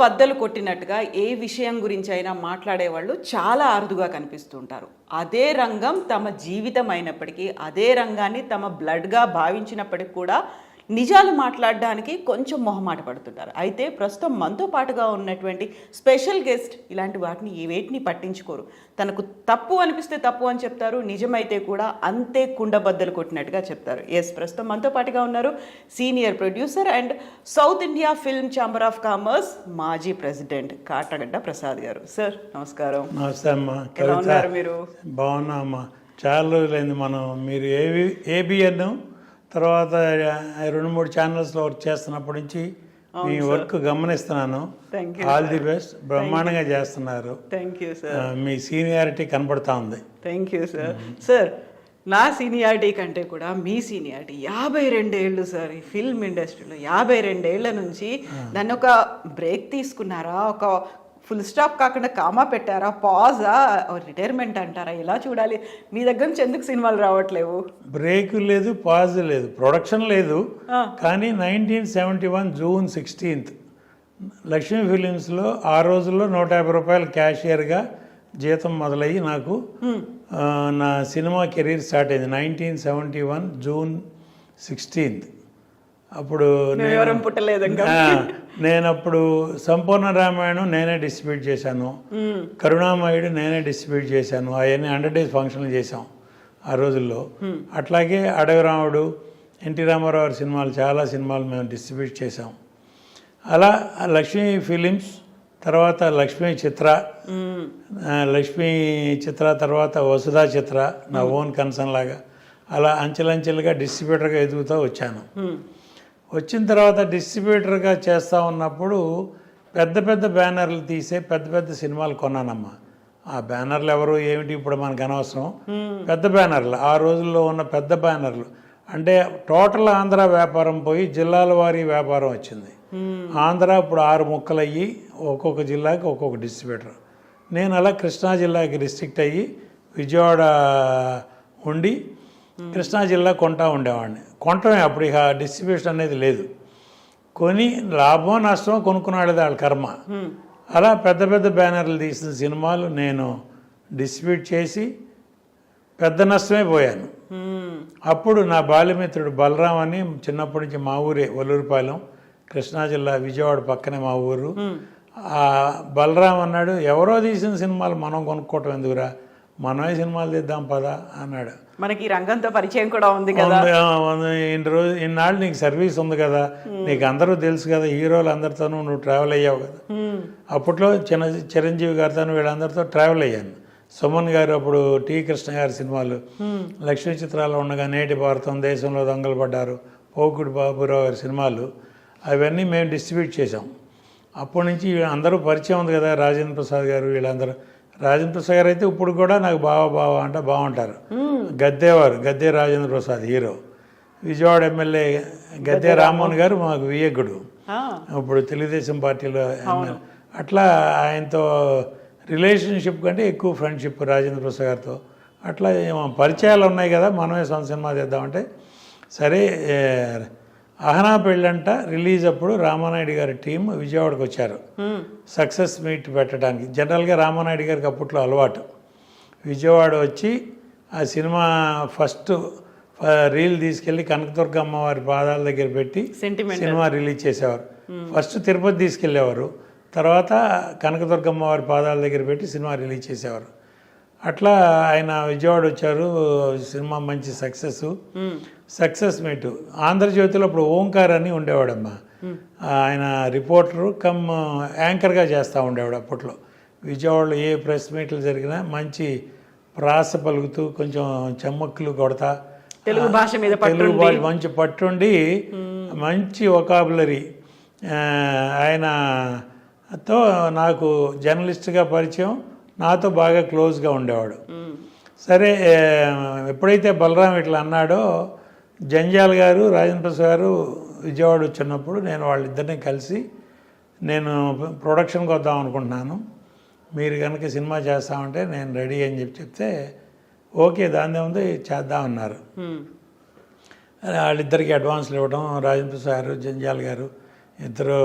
బద్దలు కొట్టినట్టుగా ఏ విషయం గురించి అయినా మాట్లాడేవాళ్ళు చాలా అరుదుగా కనిపిస్తుంటారు. అదే రంగం తమ జీవితం అయినప్పటికీ, అదే రంగాన్ని తమ బ్లడ్గా భావించినప్పటికీ కూడా నిజాలు మాట్లాడడానికి కొంచెం మొహమాట పడుతుంటారు. అయితే ప్రస్తుతం మనతో పాటుగా ఉన్నటువంటి స్పెషల్ గెస్ట్ ఇలాంటి వాటిని వేటిని పట్టించుకోరు. తనకు తప్పు అనిపిస్తే తప్పు అని చెప్తారు, నిజమైతే కూడా అంతే కుండబద్దలు కొట్టినట్టుగా చెప్తారు. ప్రస్తుతం మనతో పాటుగా ఉన్నారు senior producer and south India film chamber of commerce మాజీ ప్రెసిడెంట్ కాటగడ్డ ప్రసాద్ గారు. సార్ నమస్కారం. నమస్తే అమ్మా. ఎలా ఉన్నారు మీరు? బాగున్నా అమ్మా. చాలా రోజులైంది మీరు ఏబిఎన్ తర్వాత 2-3 ఛానల్స్లో వర్క్ చేస్తున్నప్పటి నుంచి మీ వర్క్ గమనిస్తున్నాను. All the best. బ్రహ్మాండంగా చేస్తున్నారు. Thank you sir. మీ సీనియారిటీ కనపడతా ఉంది. Thank you sir. సార్ నా సీనియారిటీ కంటే కూడా మీ సీనియారిటీ 52 ఏళ్ళు సార్. ఈ ఫిల్మ్ ఇండస్ట్రీలో 52 ఏళ్ల నుంచి నన్ను ఒక బ్రేక్ తీసుకున్నారా, ఒక ఫుల్ స్టాప్ కాకుండా కామా పెట్టారా, పాజా, రిటైర్మెంట్ అంటారా, ఇలా చూడాలి. మీ దగ్గర నుంచి ఎందుకు సినిమాలు రావట్లేవు? బ్రేక్ లేదు, పాజ్ లేదు, ప్రొడక్షన్ లేదు. కానీ 1971 జూన్ 16 లక్ష్మీ ఫిలిమ్స్లో ఆ రోజుల్లో 150 రూపాయలు క్యాషియర్గా జీతం మొదలయ్యి నాకు నా సినిమా కెరీర్ స్టార్ట్ అయింది. 1971 జూన్ 16. అప్పుడు నేను అప్పుడు సంపూర్ణ రామాయణం నేనే డిస్ట్రిబ్యూట్ చేశాను, కరుణామయుడు నేనే డిస్ట్రిబ్యూట్ చేశాను. అవన్నీ 100 డేస్ ఫంక్షన్లు చేశాం ఆ రోజుల్లో. అట్లాగే అడవిరాముడు, ఎన్టీ రామారావు సినిమాలు, చాలా సినిమాలు మేము డిస్ట్రిబ్యూట్ చేశాం. అలా లక్ష్మీ ఫిలిమ్స్ తర్వాత లక్ష్మీ చిత్ర తర్వాత వసుధా చిత్ర నా ఓన్ కన్సర్న్ లాగా అలా అంచెలంచెలుగా డిస్ట్రిబ్యూటర్గా ఎదుగుతూ వచ్చాను. వచ్చిన తర్వాత డిస్ట్రిబ్యూటర్గా చేస్తూ ఉన్నప్పుడు పెద్ద పెద్ద బ్యానర్లు తీసే పెద్ద పెద్ద సినిమాలు కొన్నానమ్మా. ఆ బ్యానర్లు ఎవరు ఏమిటి ఇప్పుడు మనకు అనవసరం. పెద్ద బ్యానర్లు, ఆ రోజుల్లో ఉన్న పెద్ద బ్యానర్లు అంటే టోటల్ ఆంధ్ర వ్యాపారం పోయి జిల్లాల వారీ వ్యాపారం వచ్చింది. ఆంధ్ర ఇప్పుడు 6 ముక్కలయ్యి ఒక్కొక్క జిల్లాకి ఒక్కొక్క డిస్ట్రిబ్యూటర్. నేను అలా కృష్ణా జిల్లాకి రిస్ట్రిక్ట్ అయ్యి విజయవాడ ఉండి కృష్ణా జిల్లా కొంటా ఉండేవాడిని. కొంటమే అప్పుడు ఇక డిస్ట్రిబ్యూషన్ అనేది లేదు. కొని లాభం నష్టం కొనుక్కున్నాడు వాళ్ళ కర్మ. అలా పెద్ద పెద్ద బ్యానర్లు తీసిన సినిమాలు నేను డిస్ట్రిబ్యూట్ చేసి పెద్ద నష్టమే పోయాను. అప్పుడు నా బాల్యమిత్రుడు బలరాం అని, చిన్నప్పటి నుంచి మా ఊరే ఒల్లూరుపాలెం, కృష్ణా జిల్లా విజయవాడ పక్కనే మా ఊరు. ఆ బలరాం అన్నాడు, ఎవరో తీసిన సినిమాలు మనం కొనుక్కోవటం ఎందుకురా, మనమే సినిమాలు తీద్దాం పదా అన్నాడు. మనకి రంగంతో పరిచయం కూడా ఉంది కదా, ఇన్నాళ్ళు నీకు సర్వీస్ ఉంది కదా, నీకు అందరూ తెలుసు కదా, హీరోలు అందరితోనూ నువ్వు ట్రావెల్ అయ్యావు కదా. అప్పట్లో చిరంజీవి గారితో వీళ్ళందరితో ట్రావెల్ అయ్యాను. సుమన్ గారు అప్పుడు టి కృష్ణ గారి సినిమాలు, లక్ష్మీ చిత్రాల్లో ఉండగా నేటి భారతం, దేశంలో దొంగలు పడ్డారు, పోకుడు బాబురావు గారి సినిమాలు, అవన్నీ మేము డిస్ట్రిబ్యూట్ చేసాం. అప్పటి నుంచి అందరూ పరిచయం ఉంది కదా, రాజేంద్ర ప్రసాద్ గారు వీళ్ళందరూ. రాజేంద్ర ప్రసాద్ గారు అయితే ఇప్పుడు కూడా నాకు బావ అంటే బాగుంటారు. గద్దే రాజేంద్ర ప్రసాద్ హీరో, విజయవాడ ఎమ్మెల్యే గద్దే రామ్మోహన్ గారు మాకు వియ్యగుడు, ఇప్పుడు తెలుగుదేశం పార్టీలో ఎమ్మెల్యే. అట్లా ఆయనతో రిలేషన్షిప్ కంటే ఎక్కువ ఫ్రెండ్షిప్ రాజేంద్ర ప్రసాద్ గారితో. అట్లా పరిచయాలు ఉన్నాయి కదా, మనమే సొంత సినిమా చేద్దామంటే సరే. అహనా పెళ్ళంట రిలీజ్ అప్పుడు రామానాయుడు గారి టీం విజయవాడకు వచ్చారు సక్సెస్ మీట్ పెట్టడానికి. జనరల్గా రామానాయుడు గారికి అప్పట్లో అలవాటు విజయవాడ వచ్చి ఆ సినిమా ఫస్ట్ రీల్ తీసుకెళ్ళి కనకదుర్గ అమ్మవారి పాదాల దగ్గర పెట్టి సినిమా రిలీజ్ చేసేవారు. ఫస్ట్ తిరుపతి తీసుకెళ్ళేవారు, తర్వాత కనకదుర్గ అమ్మవారి పాదాల దగ్గర పెట్టి సినిమా రిలీజ్ చేసేవారు. అట్లా ఆయన విజయవాడ వచ్చారు, సినిమా మంచి సక్సెస్ మీటు. ఆంధ్రజ్యోతిలో అప్పుడు ఓంకార్ అని ఉండేవాడమ్మా, ఆయన రిపోర్టరు కమ్ యాంకర్గా చేస్తూ ఉండేవాడు. అప్పట్లో విజయవాడలో ఏ ప్రెస్ మీట్లు జరిగినా మంచి ప్రాస పలుకుతూ కొంచెం చెమ్మక్కులు కొడతా, తెలుగు భాష మంచి పట్టుండి మంచి వొకాబులరీ. ఆయనతో నాకు జర్నలిస్ట్గా పరిచయం, నాతో బాగా క్లోజ్గా ఉండేవాడు. సరే, ఎప్పుడైతే బలరాం ఇట్లా అన్నాడో, జంజాల్ గారు రాజేంద్ర ప్రసాద్ గారు విజయవాడ వచ్చినప్పుడు నేను వాళ్ళిద్దరిని కలిసి, నేను ప్రొడక్షన్కి వద్దాం అనుకుంటున్నాను, మీరు కనుక సినిమా చేస్తామంటే నేను రెడీ అని చెప్తే ఓకే దాని ఉంది చేద్దామన్నారు. వాళ్ళిద్దరికి అడ్వాన్స్లు ఇవ్వడం, రాజేంద్ర ప్రసాద్ గారు జంజాల్ గారు ఇద్దరు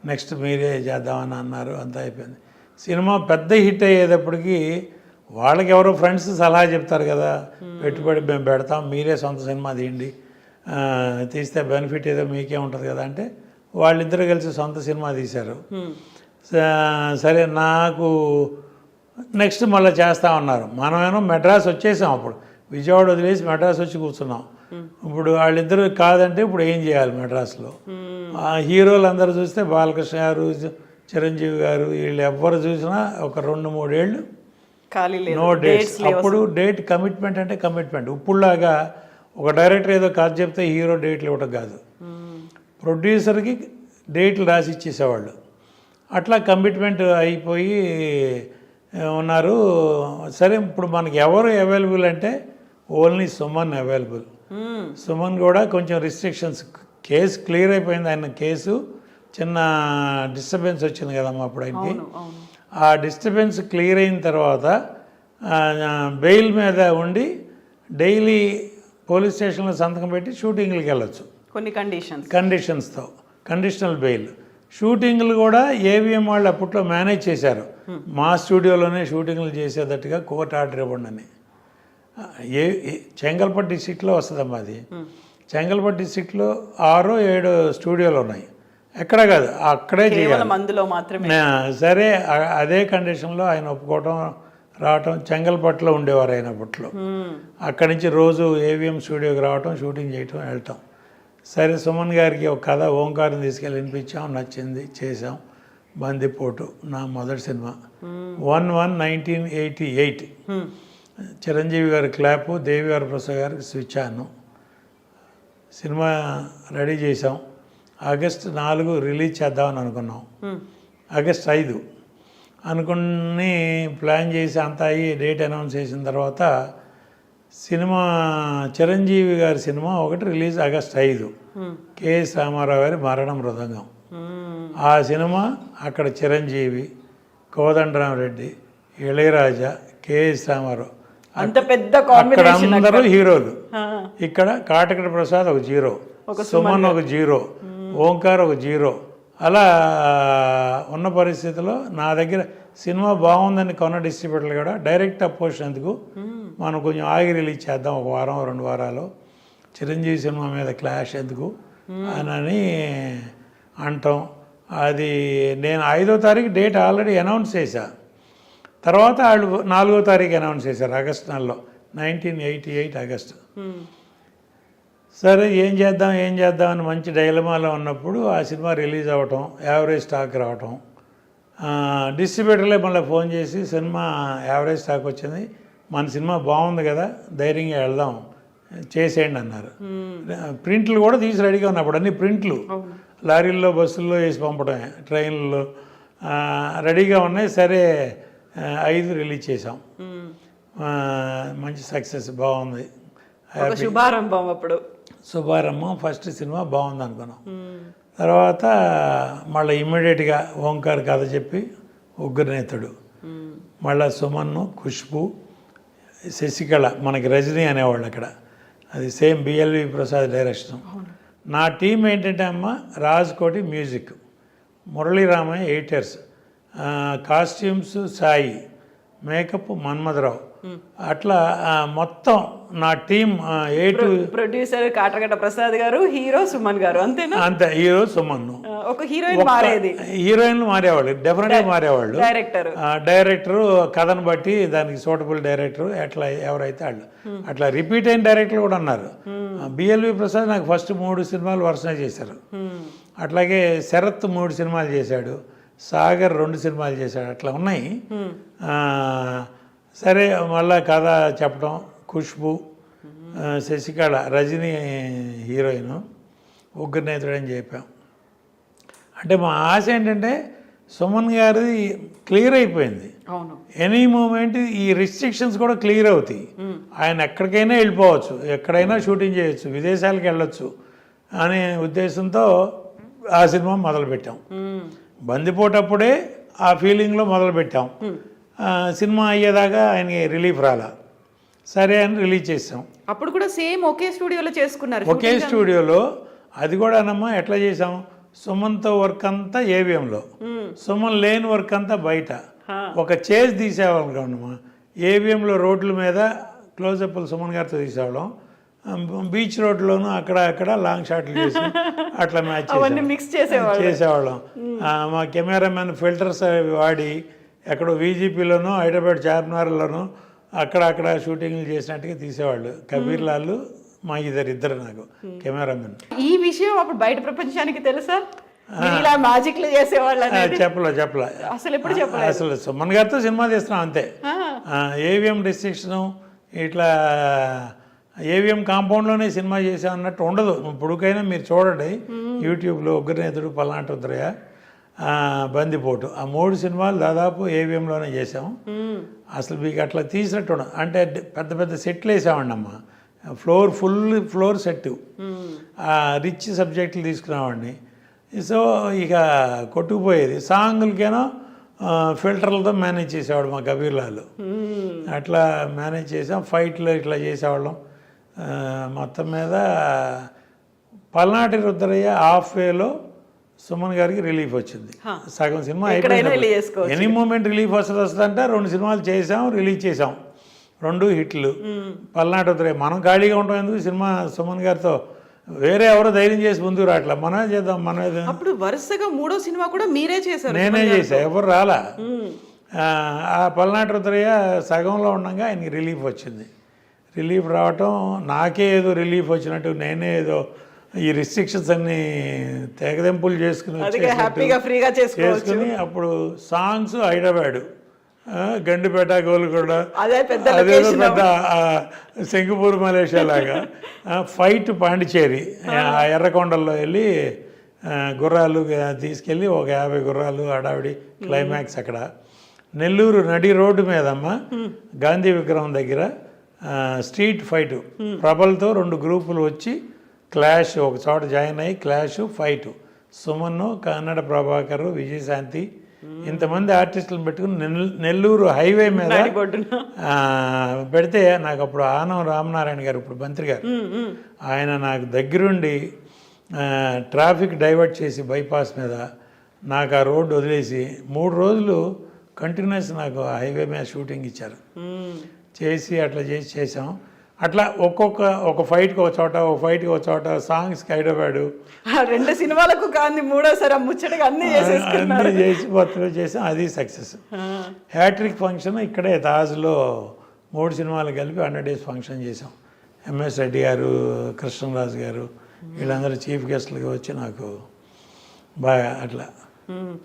నెక్స్ట్ మీరే చేద్దామని అన్నారు, అంతా అయిపోయింది. సినిమా పెద్ద హిట్ అయ్యేటప్పటికి వాళ్ళకి ఎవరో ఫ్రెండ్స్ సలహా చెప్తారు కదా, పెట్టుబడి మేము పెడతాం, మీరే సొంత సినిమా తీయండి, తీస్తే బెనిఫిట్ ఏదో మీకే ఉంటుంది కదా అంటే వాళ్ళిద్దరూ కలిసి సొంత సినిమా తీశారు. సరే నాకు నెక్స్ట్ మళ్ళీ చేస్తా ఉన్నారు. మనమేమో మెడ్రాస్ వచ్చేసాం, అప్పుడు విజయవాడ వదిలేసి మెడ్రాస్ వచ్చి కూర్చున్నాం. ఇప్పుడు వాళ్ళిద్దరూ కాదంటే ఇప్పుడు ఏం చేయాలి మెడ్రాస్లో? హీరోలు అందరూ చూస్తే బాలకృష్ణ గారు, చిరంజీవి గారు, వీళ్ళు ఎవ్వరు చూసినా ఒక 2-3 ఏళ్ళు నో డేట్స్. అప్పుడు డేట్ కమిట్మెంట్ అంటే కమిట్మెంట్. ఇప్పుడులాగా ఒక డైరెక్టర్ ఏదో కథ చెప్తే హీరో డేట్లు ఇవ్వడం కాదు, ప్రొడ్యూసర్కి డేట్లు రాసి ఇచ్చేసేవాళ్ళు. అట్లా కమిట్మెంట్ అయిపోయి ఉన్నారు. సరే ఇప్పుడు మనకి ఎవరు అవైలబుల్ అంటే ఓన్లీ సుమన్ అవైలబుల్. సుమన్ కూడా కొంచెం రిస్ట్రిక్షన్స్, కేసు క్లియర్ అయిపోయింది. ఆయన కేసు చిన్న డిస్టర్బెన్స్ వచ్చింది కదమ్మా అప్పుడు ఆయనకి. ఆ డిస్టర్బెన్స్ క్లియర్ అయిన తర్వాత బెయిల్ మీద ఉండి డైలీ పోలీస్ స్టేషన్లో సంతకం పెట్టి షూటింగ్లకి వెళ్ళొచ్చు కొన్ని కండిషన్స్తో, కండిషనల్ బెయిల్. షూటింగ్లు కూడా ఏవిఎం వాళ్ళు అప్పట్లో మేనేజ్ చేశారు, మా స్టూడియోలోనే షూటింగ్లు చేసేటట్టుగా కోర్టు ఆర్డర్ ఇవ్వండి అని. చెంగల్పట్టు డిస్ట్రిక్ట్లో వస్తుందమ్మా అది. చెంగల్పట్టు డిస్ట్రిక్ట్లో 6-7 స్టూడియోలు ఉన్నాయి, ఎక్కడ కాదు అక్కడే చేయాలి. సరే అదే కండిషన్లో ఆయన ఒప్పుకోవటం రావటం. చెంగల్పట్టులో ఉండేవారు ఆయన అప్పట్లో. అక్కడి నుంచి రోజు ఏవిఎం స్టూడియోకి రావటం, షూటింగ్ చేయటం, వెళ్ళటం. సరే సుమన్ గారికి ఒక కథ ఓంకారం తీసుకెళ్ళి వినిపించాం, నచ్చింది, చేసాం. బందిపోటు నా మొదటి సినిమా 1/1/1988. చిరంజీవి గారి క్లాపు, దేవివారి ప్రసాద్ గారికి స్విచ్ ఆన్. సినిమా రెడీ చేసాం. ఆగస్టు 4 రిలీజ్ చేద్దామని అనుకున్నాం. ఆగస్ట్ 5 అనుకుని ప్లాన్ చేసి అంతా అయ్యి డేట్ అనౌన్స్ చేసిన తర్వాత సినిమా చిరంజీవి గారి సినిమా ఒకటి రిలీజ్ ఆగస్ట్ 5, కెఎస్ రామారావు గారి మరణ మృదంగం. ఆ సినిమా అక్కడ చిరంజీవి, కోదండరామరెడ్డి, ఇళయరాజా, కెఎస్ రామారావు, అంత పెద్ద అక్కడ అందరూ హీరోలు. ఇక్కడ కాటకడ ప్రసాద్ ఒక 0, సుమన్ ఒక 0, ఓంకార్ ఒక 0. అలా ఉన్న పరిస్థితిలో నా దగ్గర సినిమా బాగుందని కొన్న డిస్ట్రిబ్యూటర్లు కూడా డైరెక్ట్ అపోజిషన్ ఎందుకు, మనం కొంచెం ఆగి రిలీజ్ చేద్దాం, 1 వారం 2 వారాలు, చిరంజీవి సినిమా మీద క్లాష్ ఎందుకు అని అంటాం. అది నేను 5వ తారీఖు డేట్ ఆల్రెడీ అనౌన్స్ చేశా. తర్వాత వాళ్ళు 4వ తారీఖు అనౌన్స్ చేశారు ఆగస్టు నెలలో, 1988 ఆగస్టు. సరే ఏం చేద్దాం అని మంచి డైలమాలో ఉన్నప్పుడు ఆ సినిమా రిలీజ్ అవ్వటం, యావరేజ్ స్టాక్ రావటం. డిస్ట్రిబ్యూటర్లే మళ్ళీ ఫోన్ చేసి సినిమా యావరేజ్ స్టాక్ వచ్చింది, మన సినిమా బాగుంది కదా, ధైర్యంగా వెళ్దాం, చేసేయండి అన్నారు. ప్రింట్లు కూడా తీసి రెడీగా ఉన్నప్పుడు అన్ని ప్రింట్లు లారీల్లో బస్సుల్లో వేసి పంపడమే, ట్రైన్లలో రెడీగా ఉన్నాయి. సరే 5 రిలీజ్ చేసాం. మంచి సక్సెస్, బాగుంది, శుభారంభం. అప్పుడు శుభారంభం, ఫస్ట్ సినిమా బాగుంది అనుకున్నాం. తర్వాత మళ్ళీ ఇమ్మీడియట్గా ఓంకార్ కథ చెప్పి ఉగ్రనేతుడు, మళ్ళీ సుమన్ను, ఖుష్బు, శశికళ, మనకి రజనీ అనేవాళ్ళు అక్కడ, అది సేమ్ బిఎల్వి ప్రసాద్ డైరెక్షన్. నా టీం ఏంటంటే అమ్మ Rajkoti music, Muraliramayya editors, costumes Sai, makeup Manmadharao, అట్లా మొత్తం నా టీం ప్రొడ్యూసర్ కాటగడ్డ ప్రసాద్ గారు, హీరో సుమన్ గారు, అంతేనా? అంతే, హీరో సుమన్. ఒక హీరోయిన్లు మారేవాళ్ళు, డెఫినెట్గా మారేవాళ్ళు. డైరెక్టరు కథను బట్టి దానికి సూటబుల్ డైరెక్టర్ ఎట్లా ఎవరైతే వాళ్ళు అట్లా రిపీట్ అయిన డైరెక్టర్లు కూడా ఉన్నారు. బిఎల్వి ప్రసాద్ నాకు ఫస్ట్ 3 సినిమాలు వరుసనే చేశారు. అట్లాగే శరత్ 3 సినిమాలు చేశాడు, సాగర్ 2 సినిమాలు చేశాడు, అట్లా ఉన్నాయి. సరే మళ్ళా కథ చెప్పడం, ఖుష్బు, శశికళ, రజనీ హీరోయిన్, ఉగ్రనేతుడు అని చెప్పాం. అంటే మా ఆశ ఏంటంటే సుమన్ గారిది క్లియర్ అయిపోయింది, ఎనీ మూమెంట్ ఈ రిస్ట్రిక్షన్స్ కూడా క్లియర్ అవుతాయి, ఆయన ఎక్కడికైనా వెళ్ళిపోవచ్చు, ఎక్కడైనా షూటింగ్ చేయొచ్చు, విదేశాలకు వెళ్ళొచ్చు అనే ఉద్దేశంతో ఆ సినిమా మొదలుపెట్టాం. బందిపోటప్పుడే ఆ ఫీలింగ్లో మొదలుపెట్టాం. సినిమా అయ్యేదాకా ఆయనకి రిలీఫ్ రాలా, సరే అని రిలీజ్ చేసాం. అప్పుడు కూడా సేమ్ ఒకే స్టూడియోలో చేసుకున్నారు, ఒకే స్టూడియోలో. అది కూడా అన్నమ్మా ఎట్లా చేసాం, సుమన్తో వర్క్ అంతా ఏవిఎంలో, సుమన్ లేని వర్క్ అంతా బయట. ఒక చేజ్ తీసేవాళ్ళం అమ్మా. ఏవిఎంలో రోడ్ల మీద క్లోజప్లు సుమన్ గారితో తీసేవాళ్ళం, బీచ్ రోడ్లోనూ అక్కడ లాంగ్ షాట్లు చేసి అట్లా మ్యాచ్ చేసేవాళ్ళం. మా కెమెరామెన్ ఫిల్టర్స్ వాడి ఎక్కడో వీజీపీలోనూ హైదరాబాద్ చార్మినార్లోనూ అక్కడ షూటింగ్లు చేసినట్టుగా తీసేవాళ్ళు. కబీర్ లాల్ మా ఇద్దరు నాకు కెమెరామెన్. ఈ విషయం అప్పుడు బయట ప్రపంచానికి తెలుసా? ఇలా మ్యాజిక్లు చేసేవాళ్ళు చెప్పలే అసలు ఎప్పుడు చెప్పలేదు. అసలు సుమన్ గారితో సినిమా తీస్తున్నాం అంతే. ఏవిఎం రిస్ట్రిక్షన్ ఇట్లా ఏవిఎం కాంపౌండ్లోనే సినిమా చేసాం అన్నట్టు ఉండదు. ఇప్పుడుకైనా మీరు చూడండి యూట్యూబ్లో ఉగ్రనేతుడు, పల్నాటి రుద్రయ్య, బందిపోటు, ఆ 3 సినిమాలు దాదాపు ఏవిఎంలోనే చేసాం. అసలు మీకు అట్లా తీసినట్టు ఉండదు. అంటే పెద్ద పెద్ద సెట్లు వేసామండి అమ్మ, ఫుల్ ఫ్లోర్ సెట్, రిచ్ సబ్జెక్టులు తీసుకున్నామండి. సో ఇక కొట్టుకుపోయేది. సాంగులకేనో ఫిల్టర్లతో మేనేజ్ చేసేవాడు మా కబీర్ లాల్. అట్లా మేనేజ్ చేసాం. ఫైట్లు ఇట్లా చేసేవాళ్ళం. మొత్తం మీద పల్నాటి రుద్రయ్య హాఫ్ వేలో సుమన్ గారికి రిలీఫ్ వచ్చింది. సగం సినిమా అయిపోయింది. ఎనీ మూమెంట్ రిలీఫ్ వస్తుందంటే 2 సినిమాలు చేసాం, రిలీజ్ చేసాం, 2 హిట్లు. పల్నాటి రుద్రయ్య మనం ఖాళీగా ఉంటాం ఎందుకు, సినిమా సుమన్ గారితో వేరే ఎవరో ధైర్యం చేసి ముందుకు రావట్లా, మనమే చేద్దాం. అప్పుడు వరుసగా 3వ సినిమా కూడా మీరే చేశారు? నేనే చేసా, ఎవరు రాలా. ఆ పల్నాటి రుద్రయ్య సగంలో ఉండగా ఆయనకి రిలీఫ్ వచ్చింది. రిలీఫ్ రావటం నాకే ఏదో రిలీఫ్ వచ్చినట్టు, నేనే ఏదో ఈ రిస్ట్రిక్షన్స్ అన్ని తెగదెంపులు చేసుకుని అప్పుడు సాంగ్స్ హైదరాబాద్, గండిపేట, గోల్కొండ, అదేదో పెద్ద సింగపూర్, మలేషియా లాగా. ఫైట్ పాండిచేరి, ఆ ఎర్రకొండల్లో వెళ్ళి గుర్రాలు తీసుకెళ్ళి ఒక 50 గుర్రాలు హడావిడి క్లైమాక్స్ అక్కడ. నెల్లూరు నడి రోడ్డు మీదమ్మ గాంధీ విగ్రహం దగ్గర స్ట్రీట్ ఫైటు, ప్రబల్తో 2 గ్రూపులు వచ్చి క్లాష్, ఒక చోట జాయిన్ అయ్యి క్లాష్ ఫైటు. సుమన్, కన్నడ ప్రభాకర్, విజయశాంతి, ఇంతమంది ఆర్టిస్టులను పెట్టుకుని నెల్లూరు హైవే మీద పెడితే నాకు అప్పుడు ఆనం రామనారాయణ గారు, ఇప్పుడు మంత్రి గారు, ఆయన నాకు దగ్గరుండి ట్రాఫిక్ డైవర్ట్ చేసి బైపాస్ మీద నాకు ఆ రోడ్డు వదిలేసి 3 రోజులు కంటిన్యూస్ నాకు హైవే మీద షూటింగ్ ఇచ్చారు. చేసి అట్లా చేసాం. అట్లా ఒక ఫైట్కి ఒక చోట, ఒక ఫైట్కి ఒక చోట, సాంగ్స్కి హైదరాబాదు, 2 సినిమాలకు కానీ 3వసారి ముచ్చటగా అన్నీ చేసి మొత్తం చేసాం. అది సక్సెస్. హ్యాట్రిక్ ఫంక్షన్ ఇక్కడే తాజ్లో 3 సినిమాలు కలిపి 100 days ఫంక్షన్ చేసాం. ఎంఎస్ రెడ్డి గారు, కృష్ణరాజు గారు, వీళ్ళందరూ చీఫ్ గెస్ట్లుగా వచ్చి నాకు బాగా అట్లా